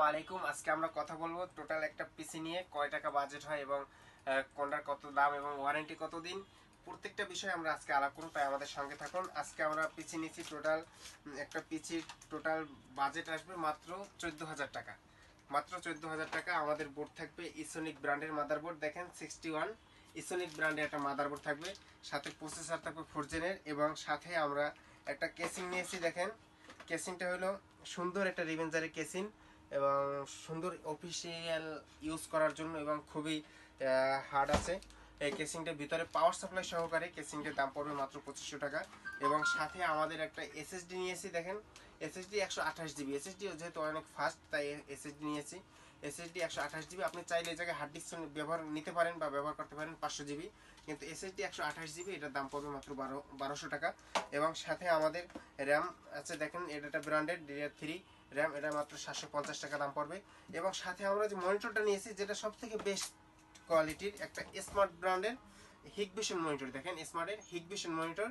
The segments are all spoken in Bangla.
আলাইকুম। আজকে আমরা কথা বলবো টোটাল একটা পিসি নিয়ে কয় টাকা বাজেট হয় এবং কোনটার কত দাম এবং ওয়ারেন্টি কতদিন, প্রত্যেকটা বিষয়ে আমরা আজকে আলাপ করব। তাই আমাদের সঙ্গে থাকুন। আজকে আমরা পিসি নিয়েছি টোটাল একটা পিসির টোটাল বাজেট আসবে মাত্র 14,000 টাকা। মাত্র 14,000 টাকা। আমাদের বোর্ড থাকবে ইসোনিক ব্র্যান্ডের মাদারবোর্ড, দেখেন 61 ইসোনিক ব্র্যান্ডের একটা মাদারবোর্ড থাকবে, সাথে প্রসেসর থাকবে 4 জেনের এবং সাথে আমরা একটা কেসিং নিয়েছি। দেখেন কেসিংটা হলো সুন্দর একটা রিভেঞ্জারের কেসিং এবং সুন্দর অফিসিয়াল ইউজ করার জন্য এবং খুবই হার্ড আছে। এই কেসিংটার ভিতরে পাওয়ার সাপ্লাই সহকারে কেসিংটার দাম পড়বে মাত্র 2500 টাকা। এবং সাথে আমাদের একটা এসএসডি নিয়েছি। দেখেন এসএসডি 128 জিবি, এসএসডি যেহেতু অনেক ফাস্ট তাই এসএসডি নিয়েছি। এসএসডি 128 জিবি, আপনি চাইলে এই জায়গায় হার্ড ডিস্ক ব্যবহার নিতে পারেন বা ব্যবহার করতে পারেন 500 জিবি, কিন্তু এসএসডি 128 জিবি, এটার দাম পড়বে মাত্র 1200 টাকা। এবং সাথে আমাদের র্যাম আছে, দেখেন এটা একটা ব্র্যান্ডেড DDR3 র্যাম, এটা মাত্র 750 টাকা দাম পড়বে। এবং সাথে আমরা যে মনিটরটা নিয়েছি যেটা সব থেকে বেস্ট কোয়ালিটির একটা স্মার্ট ব্র্যান্ডের হিগভিশন মনিটর, দেখেন স্মার্টের হিগভিশন মনিটর।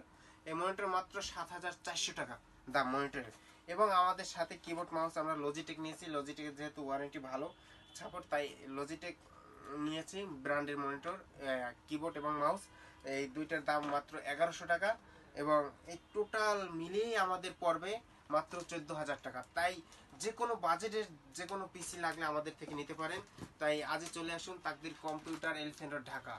এই মনিটর মাত্র 7,400 টাকা দাম মনিটরের। এবং আমাদের সাথে কিবোর্ড মাউস আমরা লজিটেক নিয়েছি, লজিটেকের যেহেতু ওয়ারেন্টি ভালো সাপোর্ট তাই লজিটেক নিয়েছি ব্র্যান্ডের মনিটর, কিবোর্ড এবং মাউস। এই দুইটার দাম মাত্র 1100 টাকা এবং এই টোটাল মিলিয়ে আমাদের পড়বে মাত্র 14,000 টাকা। তাই যে কোনো বাজেটের যে কোনো পিসি লাগলে আমাদের থেকে নিতে পারেন। তাই আজই চলে আসুন তাকদির কম্পিউটার এলিফ্যান্ট রোড, ঢাকা।